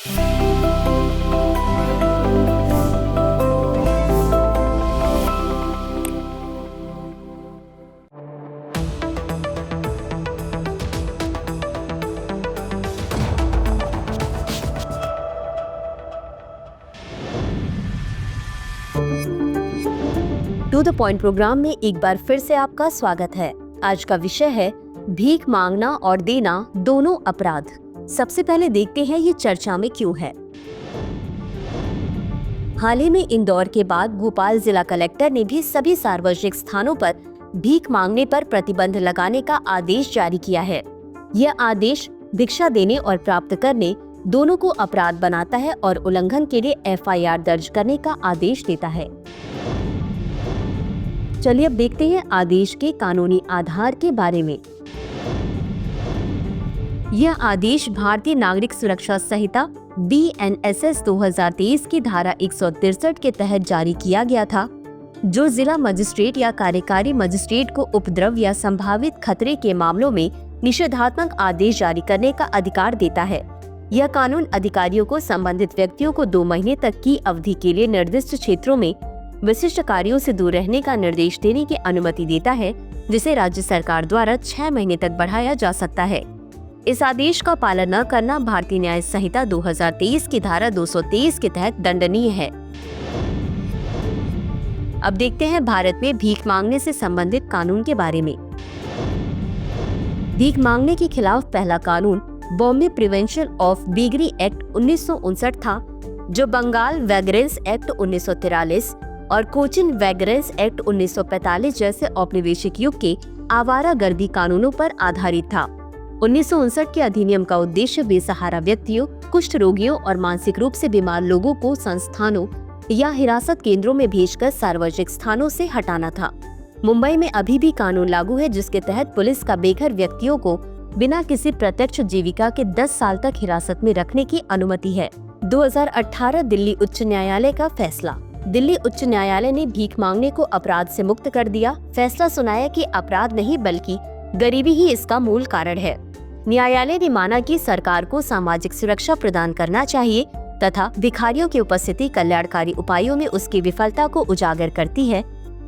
To the point programme में एक बार फिर से आपका स्वागत है। आज का विषय है भीख मांगना और देना दोनों अपराध। सबसे पहले देखते हैं ये चर्चा में क्यों है। हाल ही में इंदौर के बाद भोपाल जिला कलेक्टर ने भी सभी सार्वजनिक स्थानों पर भीख मांगने पर प्रतिबंध लगाने का आदेश जारी किया है। यह आदेश भिक्षा देने और प्राप्त करने दोनों को अपराध बनाता है और उल्लंघन के लिए FIR दर्ज करने का आदेश देता है। चलिए अब देखते हैं आदेश के कानूनी आधार के बारे में। यह आदेश भारतीय नागरिक सुरक्षा संहिता BNSS 2023 की धारा 163 के तहत जारी किया गया था, जो जिला मजिस्ट्रेट या कार्यकारी मजिस्ट्रेट को उपद्रव या संभावित खतरे के मामलों में निषेधात्मक आदेश जारी करने का अधिकार देता है। यह कानून अधिकारियों को संबंधित व्यक्तियों को 2 महीने तक की अवधि के लिए निर्दिष्ट क्षेत्रों में विशिष्ट कार्यों से दूर रहने का निर्देश देने की अनुमति देता है, जिसे राज्य सरकार द्वारा 6 महीने तक बढ़ाया जा सकता है। इस आदेश का पालन न करना भारतीय न्याय संहिता 2023 की धारा 223 के तहत दंडनीय है। अब देखते हैं भारत में भीख मांगने से संबंधित कानून के बारे में। भीख मांगने के खिलाफ पहला कानून Bombay prevention of beggary act 1959 था, जो बंगाल वैगरेंस एक्ट 1943 और कोचिन वैगरेंस एक्ट 1945 जैसे औपनिवेशिक युग के आवारागर्दी कानूनों पर आधारित था। 1959 के अधिनियम का उद्देश्य बेसहारा व्यक्तियों, कुष्ठ रोगियों और मानसिक रूप से बीमार लोगों को संस्थानों या हिरासत केंद्रों में भेजकर सार्वजनिक स्थानों से हटाना था। मुंबई में अभी भी कानून लागू है, जिसके तहत पुलिस का बेघर व्यक्तियों को बिना किसी प्रत्यक्ष जीविका के 10 साल तक हिरासत में रखने की अनुमति है। 2018 दिल्ली उच्च न्यायालय का फैसला। दिल्ली उच्च न्यायालय ने भीख मांगने को अपराध से मुक्त कर दिया। फैसला सुनाया कि अपराध नहीं बल्कि गरीबी ही इसका मूल कारण है। न्यायालय ने माना कि सरकार को सामाजिक सुरक्षा प्रदान करना चाहिए तथा भिखारियों की उपस्थिति कल्याणकारी उपायों में उसकी विफलता को उजागर करती है।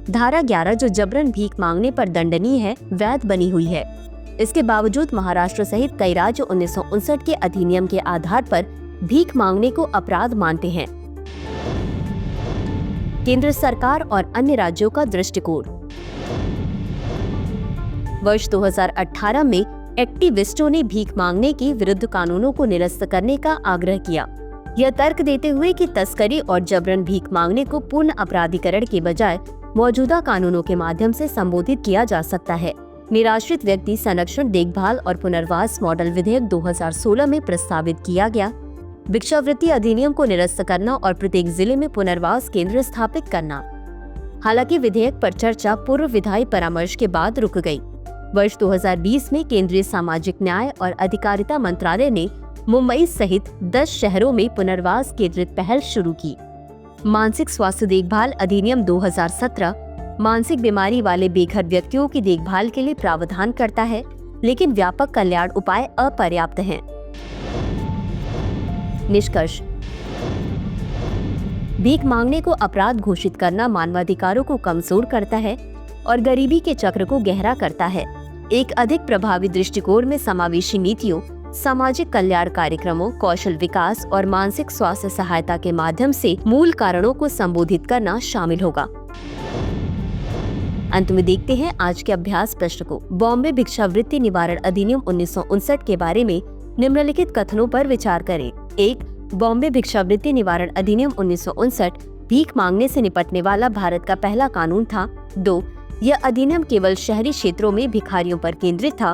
धारा 11 जो जबरन भीख मांगने पर दंडनीय है, वैध बनी हुई है। इसके बावजूद महाराष्ट्र सहित कई राज्य 1959 के अधिनियम के आधार पर भीख मांगने को अपराध मानते हैं। केंद्र सरकार और अन्य राज्यों का दृष्टिकोण। वर्ष 2018 में एक्टिविस्टों ने भीख मांगने के विरुद्ध कानूनों को निरस्त करने का आग्रह किया। यह तर्क देते हुए कि तस्करी और जबरन भीख मांगने को पूर्ण अपराधीकरण के बजाय मौजूदा कानूनों के माध्यम से संबोधित किया जा सकता है। निराश्रित व्यक्ति संरक्षण, देखभाल और पुनर्वास मॉडल विधेयक 2016 में प्रस्तावित किया गया। भिक्षावृत्ति अधिनियम को निरस्त करना और प्रत्येक जिले में पुनर्वास केंद्र स्थापित करना। हालांकि विधेयक पर चर्चा पूर्व विधायी परामर्श के बाद रुक गई। वर्ष 2020 में केंद्रीय सामाजिक न्याय और अधिकारिता मंत्रालय ने मुंबई सहित 10 शहरों में पुनर्वास केंद्रित पहल शुरू की। मानसिक स्वास्थ्य देखभाल अधिनियम 2017 मानसिक बीमारी वाले बेघर व्यक्तियों की देखभाल के लिए प्रावधान करता है, लेकिन व्यापक कल्याण उपाय अपर्याप्त हैं। निष्कर्ष। भीख मांगने को अपराध घोषित करना मानवाधिकारों को कमजोर करता है और गरीबी के चक्र को गहरा करता है। एक अधिक प्रभावी दृष्टिकोण में समावेशी नीतियों, सामाजिक कल्याण कार्यक्रमों, कौशल विकास और मानसिक स्वास्थ्य सहायता के माध्यम से मूल कारणों को संबोधित करना शामिल होगा। अंत में देखते हैं आज के अभ्यास प्रश्न को। बॉम्बे भिक्षावृत्ति निवारण अधिनियम 1959 के बारे में निम्नलिखित कथनों पर विचार करें। 1. बॉम्बे भिक्षावृत्ति निवारण अधिनियम 1959 भीख मांगने से निपटने वाला भारत का पहला कानून था। 2. यह अधिनियम केवल शहरी क्षेत्रों में भिखारियों पर केंद्रित था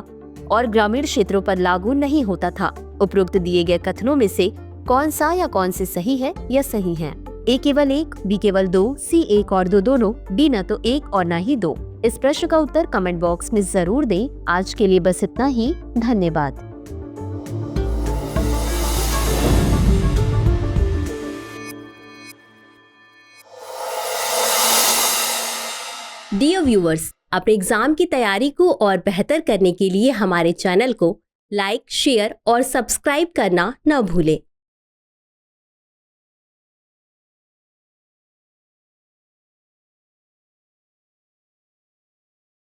और ग्रामीण क्षेत्रों पर लागू नहीं होता था। उपरोक्त दिए गए कथनों में से कौन सा या कौन से सही है या सही है? A केवल 1, B केवल 2, C 1 और 2 दोनों, D न तो 1 और न ही 2। इस प्रश्न का उत्तर कमेंट बॉक्स में जरूर दें। आज के लिए बस इतना ही। धन्यवाद। डियर व्यूअर्स, अपने एग्जाम की तैयारी को और बेहतर करने के लिए हमारे चैनल को लाइक, शेयर और सब्सक्राइब करना न भूलें।